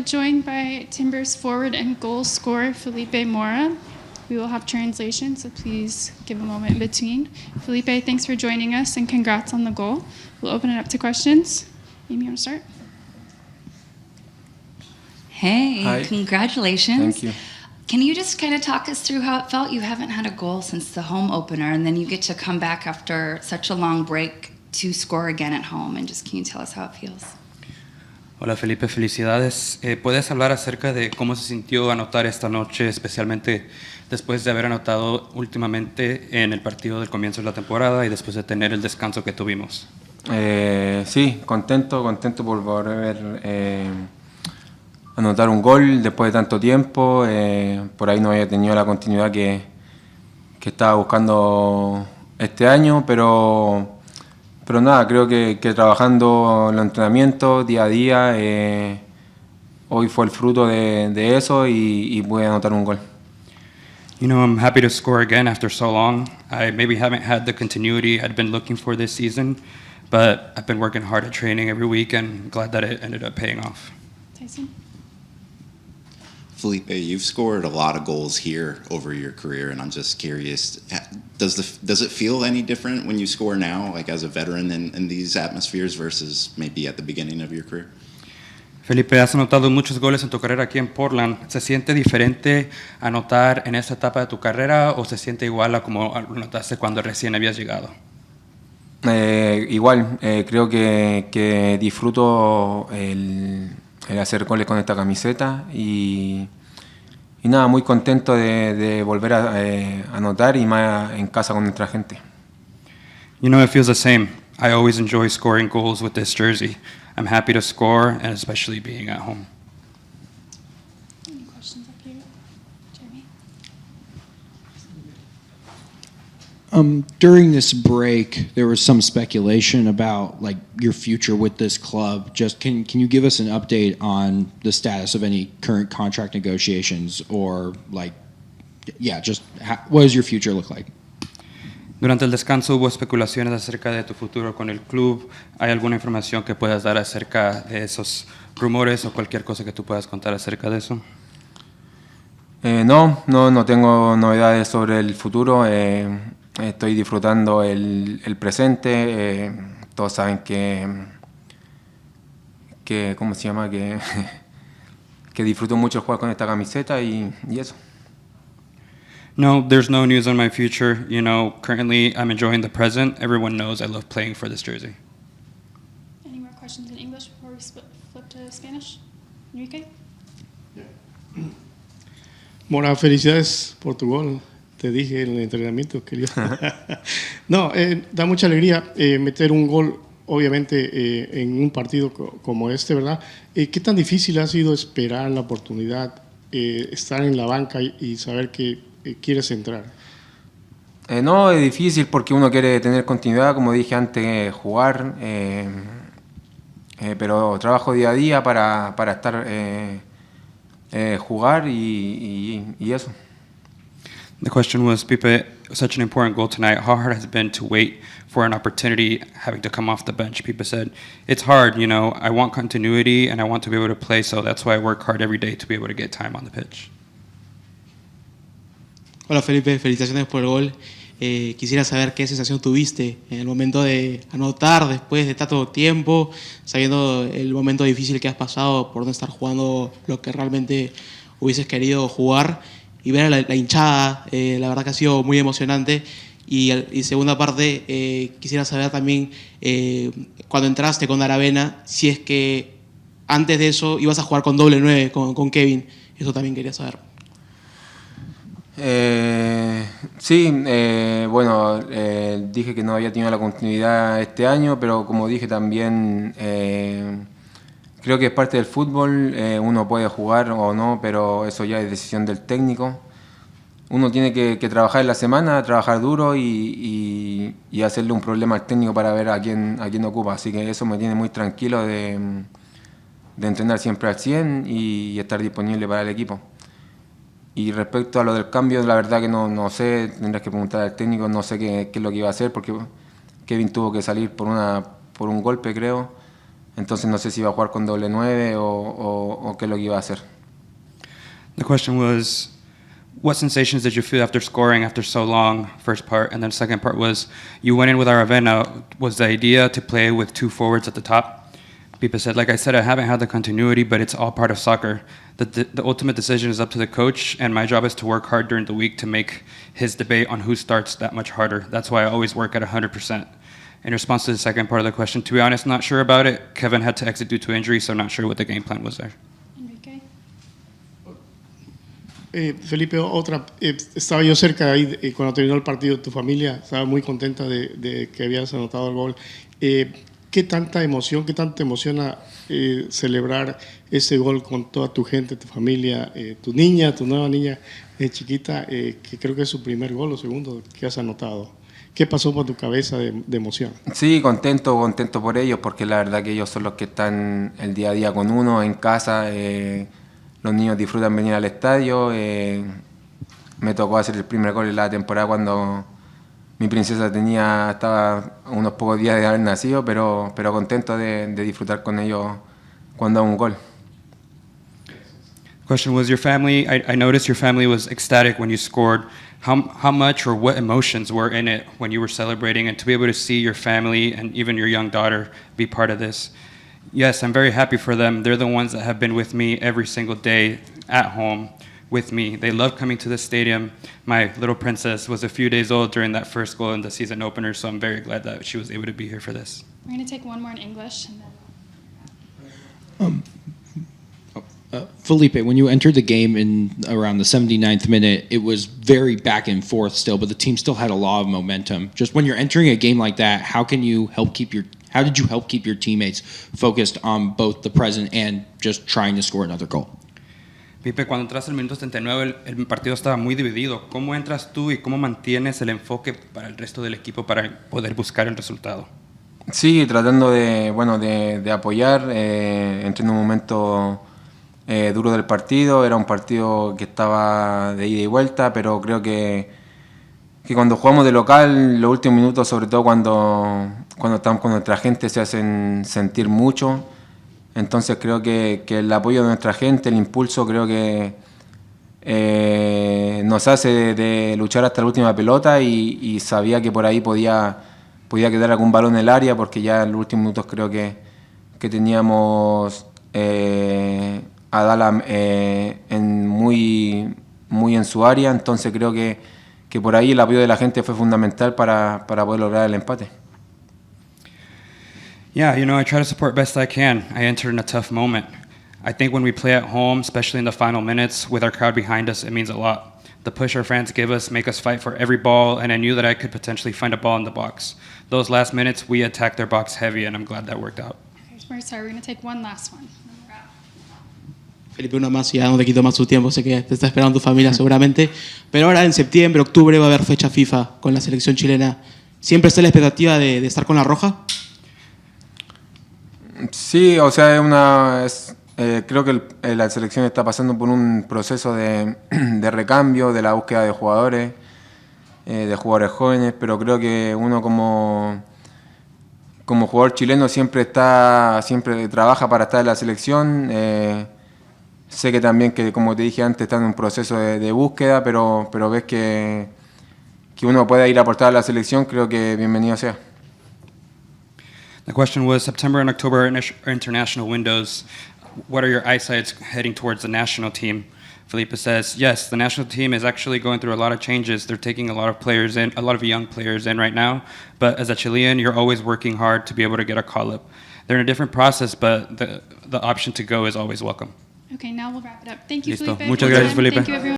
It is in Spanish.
joined by Timbers forward and goal scorer Felipe Mora. We will have translation, so please give a moment in between. Felipe, thanks for joining us and congrats on the goal. We'll open it up to questions. Amy, you want to start? Hey, Hi. Congratulations. Thank you. Can you just kind of talk us through how it felt? You haven't had a goal since the home opener, and then you get to come back after such a long break to score again at home. And just can you tell us how it feels? Hola Felipe, felicidades. ¿Puedes hablar acerca de cómo se sintió anotar esta noche, especialmente después de haber anotado últimamente en el partido del comienzo de la temporada y después de tener el descanso que tuvimos? Sí, contento por volver anotar un gol después de tanto tiempo. Por ahí no había tenido la continuidad que estaba buscando este año, pero nada, creo que trabajando en los entrenamientos día a día, hoy fue el fruto de eso y pude anotar un gol. You know, I'm happy to score again after so long. I maybe haven't had the continuity I'd been looking for this season, but I've been working hard at training every week and glad that it ended up paying off. Tyson? Felipe, you've scored a lot of goals here over your career, and I'm just curious, does it feel any different when you score now, like as a veteran in these atmospheres versus maybe at the beginning of your career? Felipe, has anotado muchos goles en tu carrera aquí en Portland. ¿Se siente diferente anotar en esta etapa de tu carrera o se siente igual a como anotaste cuando recién habías llegado? Igual, creo que disfruto el hacer goles con esta camiseta y nada, muy contento de volver a anotar y más en casa con nuestra gente. You know, it feels the same. I always enjoy scoring goals with this jersey. I'm happy to score, and especially being at home. Any questions up here? Jeremy? During this break, there was some speculation about like your future with this club. Just can you give us an update on the status of any current contract negotiations or like, yeah, just what does your future look like? Durante el descanso hubo especulaciones acerca de tu futuro con el club. ¿Hay alguna información que puedas dar acerca de esos rumores o cualquier cosa que tú puedas contar acerca de eso? No tengo novedades sobre el futuro. Estoy disfrutando el presente. Todos saben que ¿cómo se llama? Que disfruto mucho jugar con esta camiseta y eso. No, there's no news on my future. You know, currently I'm enjoying the present. Everyone knows I love playing for this jersey. Any more questions in English before we flip to Spanish? Enrique? Mora, felicidades por tu gol. Te dije en el entrenamiento, querido. No, da mucha alegría meter un gol, obviamente, en un partido como este, ¿verdad? ¿Qué tan difícil ha sido esperar la oportunidad, estar en la banca y saber que quieres entrar? No, es difícil porque uno quiere tener continuidad, como dije antes, jugar, pero trabajo día a día para estar, jugar y eso. The question was, Pipe, such an important goal tonight. How hard has it been to wait for an opportunity, having to come off the bench? Pipe said, it's hard, you know, I want continuity and I want to be able to play, so that's why I work hard every day to be able to get time on the pitch. Hola Felipe, felicitaciones por el gol. Quisiera saber qué sensación tuviste en el momento de anotar después de tanto tiempo, sabiendo el momento difícil que has pasado por no estar jugando lo que realmente hubieses querido jugar y ver a la hinchada. La verdad que ha sido muy emocionante. Y segunda parte, quisiera saber también cuando entraste con Aravena, si es que antes de eso ibas a jugar con doble 9 con Kevin. Eso también quería saber. Sí, bueno, dije que no había tenido la continuidad este año, pero como dije también, creo que es parte del fútbol. Uno puede jugar o no, pero eso ya es decisión del técnico. Uno tiene que trabajar en la semana, trabajar duro y hacerle un problema al técnico para ver a quién ocupa. Así que eso me tiene muy tranquilo de entrenar siempre al 100 y estar disponible para el equipo. Y respecto a lo del cambio, la verdad que no sé, tendrás que preguntar al técnico, no sé qué es lo que iba a hacer, porque Kevin tuvo que salir por un golpe, creo. Entonces no sé si iba a jugar con doble 9 o qué es lo que iba a hacer. The question was, what sensations did you feel after scoring after so long, first part, and then the second part was, you went in with Aravena, was the idea to play with two forwards at the top? Pipe said, like I said, I haven't had the continuity, but it's all part of soccer. The ultimate decision is up to the coach, and my job is to work hard during the week to make his debate on who starts that much harder. That's why I always work at 100%. In response to the second part of the question, to be honest, not sure about it. Kevin had to exit due to injury, so not sure what the game plan was there. Enrique? Felipe, estaba yo cerca ahí cuando terminó el partido. Tu familia estaba muy contenta de que habías anotado el gol. ¿Qué tanta emoción, qué tanto te emociona celebrar ese gol con toda tu gente, tu familia, tu niña, tu nueva niña chiquita, que creo que es su primer gol o segundo que has anotado? ¿Qué pasó por tu cabeza de emoción? Sí, contento por ellos, porque la verdad que ellos son los que están el día a día con uno en casa. Los niños disfrutan venir al estadio. Me tocó hacer el primer gol en la temporada cuando mi princesa estaba unos pocos días de haber nacido, pero contento de disfrutar con ellos cuando hago un gol. Question was, your family, I noticed your family was ecstatic when you scored. How much or what emotions were in it when you were celebrating, and to be able to see your family and even your young daughter be part of this? Yes, I'm very happy for them. They're the ones that have been with me every single day at home with me. They love coming to the stadium. My little princess was a few days old during that first goal in the season opener, so I'm very glad that she was able to be here for this. We're going to take one more in English. And then... Felipe, when you entered the game in around the 79th minute, it was very back and forth still, but the team still had a lot of momentum. Just when you're entering a game like that, how did you help keep your teammates focused on both the present and just trying to score another goal? Pipe, cuando entras al minuto 79, el partido estaba muy dividido. ¿Cómo entras tú y cómo mantienes el enfoque para el resto del equipo para poder buscar el resultado? Sí, tratando de apoyar. Entré en un momento duro del partido. Era un partido que estaba de ida y vuelta, pero creo que cuando jugamos de local, los últimos minutos, sobre todo cuando estamos con nuestra gente, se hacen sentir mucho. Entonces creo que el apoyo de nuestra gente, el impulso, creo que nos hace de luchar hasta la última pelota, y sabía que por ahí podía quedar algún balón en el área, porque ya en los últimos minutos creo que teníamos a Dala muy en su área. Entonces creo que por ahí el apoyo de la gente fue fundamental para poder lograr el empate. Yeah, I try to support best I can. I entered in a tough moment. I think when we play at home, especially in the final minutes, with our crowd behind us, it means a lot. The push our fans give us make us fight for every ball, and I knew that I could potentially find a ball in the box. Those last minutes, we attacked their box heavy, and I'm glad that worked out. We're sorry, we're going to take one last one. Felipe, una más y ya no te quito más tu tiempo, sé que te está esperando tu familia seguramente, pero ahora en septiembre, octubre va a haber fecha FIFA con la selección chilena. ¿Siempre está la expectativa de estar con la roja? Sí, o sea, creo que la selección está pasando por un proceso de recambio, de la búsqueda de jugadores jóvenes, pero creo que uno como jugador chileno siempre trabaja para estar en la selección. Sé que también, que como te dije antes, está en un proceso de búsqueda, pero ves que uno puede ir a aportar a la selección, creo que bienvenido sea. The question was, September and October are international windows. What are your eyesights heading towards the national team? Felipe says, yes, the national team is actually going through a lot of changes. They're taking a lot of players in, a lot of young players in right now. But as a Chilean, you're always working hard to be able to get a call-up. They're in a different process, but the option to go is always welcome. Okay, now we'll wrap it up. Thank you, Listo. Felipe. Muchas gracias, Felipe. Thank you, everyone.